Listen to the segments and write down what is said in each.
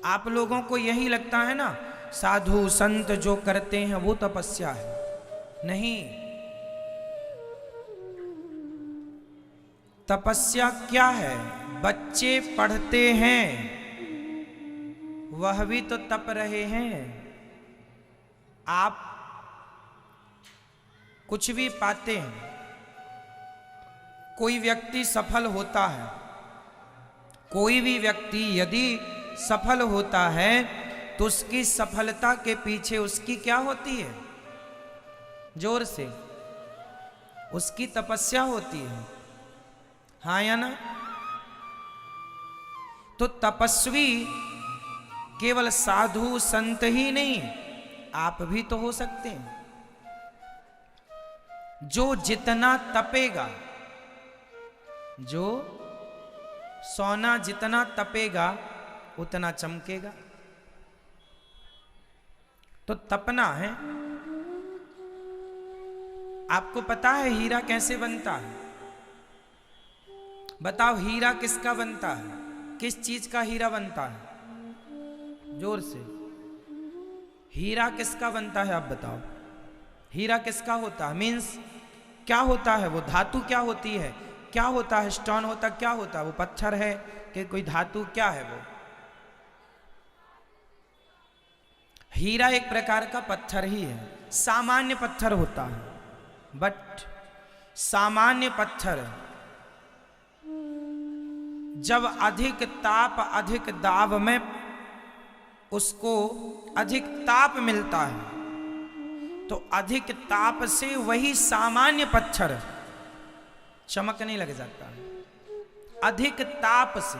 आप लोगों को यही लगता है ना, साधु संत जो करते हैं वो तपस्या है। नहीं, तपस्या क्या है? बच्चे पढ़ते हैं, वह भी तो तप रहे हैं। आप कुछ भी पाते हैं, कोई व्यक्ति सफल होता है, कोई भी व्यक्ति यदि सफल होता है तो उसकी सफलता के पीछे उसकी क्या होती है? जोर से, उसकी तपस्या होती है। हाँ या ना? तो तपस्वी केवल साधु संत ही नहीं, आप भी तो हो सकते हैं। जो जितना तपेगा, जो सोना जितना तपेगा उतना चमकेगा। तो तपना है। आपको पता है हीरा कैसे बनता है? बताओ, हीरा किसका बनता है? किस चीज का हीरा बनता है? जोर से, हीरा किसका बनता है? आप बताओ, हीरा किसका होता है? मीन्स क्या होता है वो? धातु क्या होती है? क्या होता है? स्टोन होता, क्या होता है वो? पत्थर है कि कोई धातु? क्या है वो? हीरा एक प्रकार का पत्थर ही है, सामान्य पत्थर होता है। बट सामान्य पत्थर जब अधिक ताप, अधिक दाब में उसको अधिक ताप मिलता है, तो अधिक ताप से वही सामान्य पत्थर चमकने लग जाता है। अधिक ताप से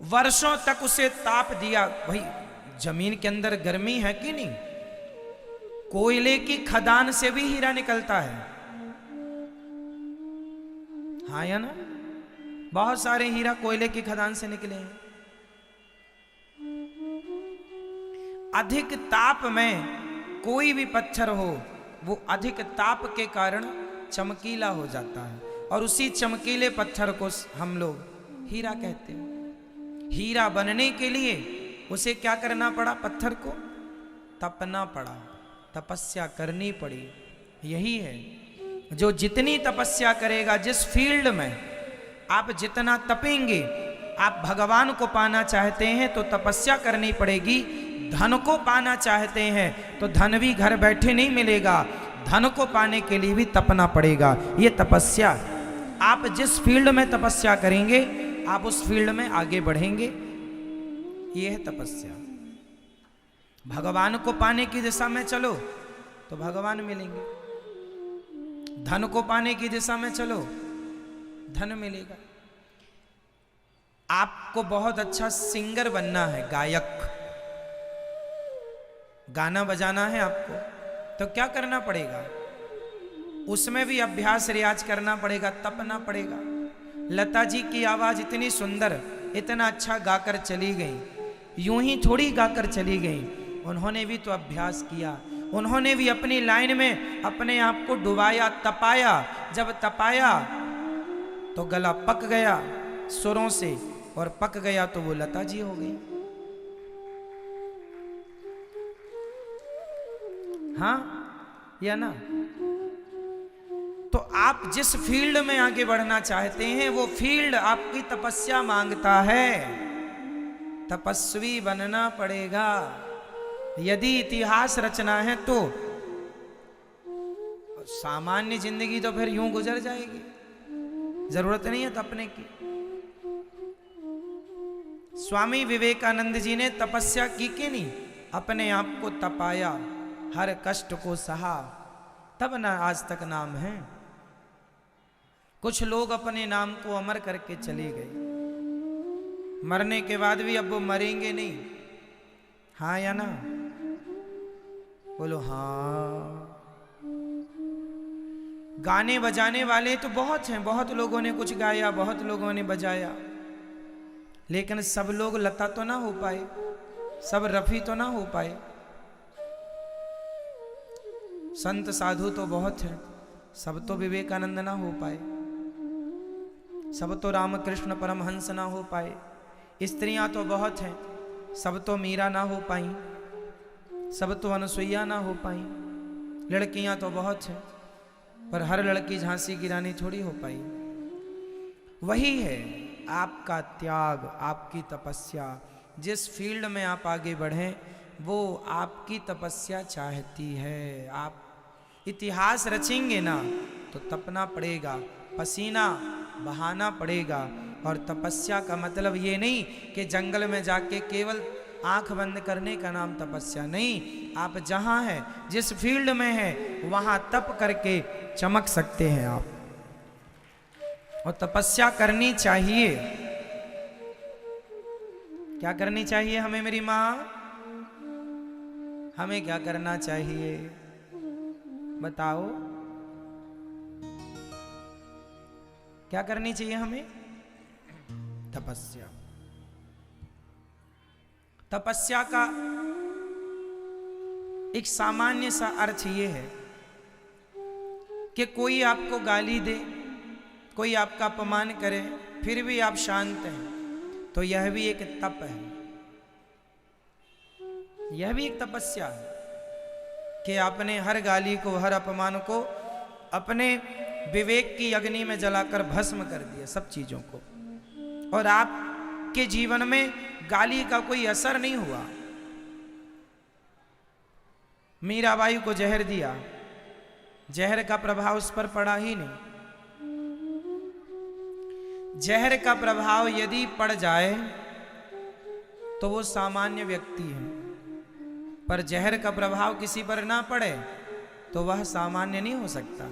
वर्षों तक उसे ताप दिया, भाई जमीन के अंदर गर्मी है कि नहीं? कोयले की खदान से भी हीरा निकलता है। हाँ या ना? बहुत सारे हीरा कोयले की खदान से निकले हैं। अधिक ताप में कोई भी पत्थर हो, वो अधिक ताप के कारण चमकीला हो जाता है, और उसी चमकीले पत्थर को हम लोग हीरा कहते हैं। हीरा बनने के लिए उसे क्या करना पड़ा? पत्थर को तपना पड़ा, तपस्या करनी पड़ी। यही है, जो जितनी तपस्या करेगा, जिस फील्ड में आप जितना तपेंगे, आप भगवान को पाना चाहते हैं तो तपस्या करनी पड़ेगी। धन को पाना चाहते हैं तो धन भी घर बैठे नहीं मिलेगा, धन को पाने के लिए भी तपना पड़ेगा। ये तपस्या, आप जिस फील्ड में तपस्या करेंगे आप उस फील्ड में आगे बढ़ेंगे। ये है तपस्या। भगवान को पाने की दिशा में चलो तो भगवान मिलेंगे, धन को पाने की दिशा में चलो धन मिलेगा। आपको बहुत अच्छा सिंगर बनना है, गायक, गाना बजाना है आपको, तो क्या करना पड़ेगा? उसमें भी अभ्यास रियाज करना पड़ेगा, तपना पड़ेगा। लता जी की आवाज इतनी सुंदर, इतना अच्छा गाकर चली गई, यूं ही थोड़ी गाकर चली गई, उन्होंने भी तो अभ्यास किया। उन्होंने भी अपनी लाइन में अपने आप को डुबाया, तपाया। जब तपाया तो गला पक गया सुरों से, और पक गया तो वो लता जी हो गई। हाँ या ना? तो आप जिस फील्ड में आगे बढ़ना चाहते हैं वो फील्ड आपकी तपस्या मांगता है। तपस्वी बनना पड़ेगा। यदि इतिहास रचना है तो सामान्य जिंदगी तो फिर यूं गुजर जाएगी, जरूरत नहीं है तपने की। स्वामी विवेकानंद जी ने तपस्या की कि नहीं? अपने आप को तपाया, हर कष्ट को सहा, तब ना आज तक नाम है। कुछ लोग अपने नाम को अमर करके चले गए, मरने के बाद भी अब वो मरेंगे नहीं। हाँ या ना? बोलो हाँ। गाने बजाने वाले तो बहुत हैं, बहुत लोगों ने कुछ गाया, बहुत लोगों ने बजाया, लेकिन सब लोग लता तो ना हो पाए, सब रफी तो ना हो पाए। संत साधु तो बहुत हैं, सब तो विवेकानंद ना हो पाए, सब तो रामकृष्ण परमहंस ना हो पाए। स्त्रियां तो बहुत हैं, सब तो मीरा ना हो पाई, सब तो अनुसुईया ना हो पाई। लड़कियां तो बहुत हैं, पर हर लड़की झांसी की रानी थोड़ी हो पाई। वही है आपका त्याग, आपकी तपस्या। जिस फील्ड में आप आगे बढ़ें वो आपकी तपस्या चाहती है। आप इतिहास रचेंगे ना तो तपना पड़ेगा, पसीना बहाना पड़ेगा। और तपस्या का मतलब ये नहीं कि जंगल में जाके केवल आंख बंद करने का नाम तपस्या नहीं। आप जहां हैं, जिस फील्ड में हैं, वहां तप करके चमक सकते हैं आप। और तपस्या करनी चाहिए। क्या करनी चाहिए हमें मेरी माँ? हमें क्या करना चाहिए बताओ? क्या करनी चाहिए हमें? तपस्या। तपस्या का एक सामान्य सा अर्थ ये है कि कोई आपको गाली दे, कोई आपका अपमान करे, फिर भी आप शांत हैं, तो यह भी एक तप है। यह भी एक तपस्या है कि आपने हर गाली को, हर अपमान को अपने विवेक की अग्नि में जलाकर भस्म कर दिया, सब चीजों को। और आपके जीवन में गाली का कोई असर नहीं हुआ। मीराबाई को जहर दिया, जहर का प्रभाव उस पर पड़ा ही नहीं। जहर का प्रभाव यदि पड़ जाए तो वो सामान्य व्यक्ति है, पर जहर का प्रभाव किसी पर ना पड़े तो वह सामान्य नहीं हो सकता।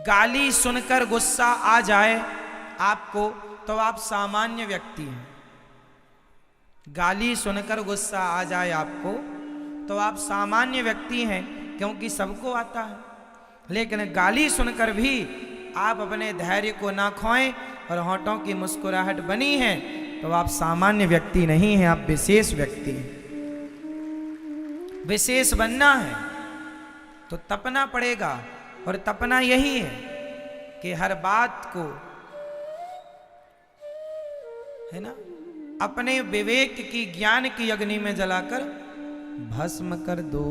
गाली सुनकर गुस्सा आ जाए आपको तो आप सामान्य व्यक्ति हैं। गाली सुनकर गुस्सा आ जाए आपको तो आप सामान्य व्यक्ति हैं, क्योंकि सबको आता है। लेकिन गाली सुनकर भी आप अपने धैर्य को ना खोएं और होंठों की मुस्कुराहट बनी है तो आप सामान्य व्यक्ति नहीं हैं, आप विशेष व्यक्ति हैं। विशेष बनना है तो तपना पड़ेगा। और तपना यही है कि हर बात को, है ना, अपने विवेक की, ज्ञान की अग्नि में जलाकर भस्म कर दो।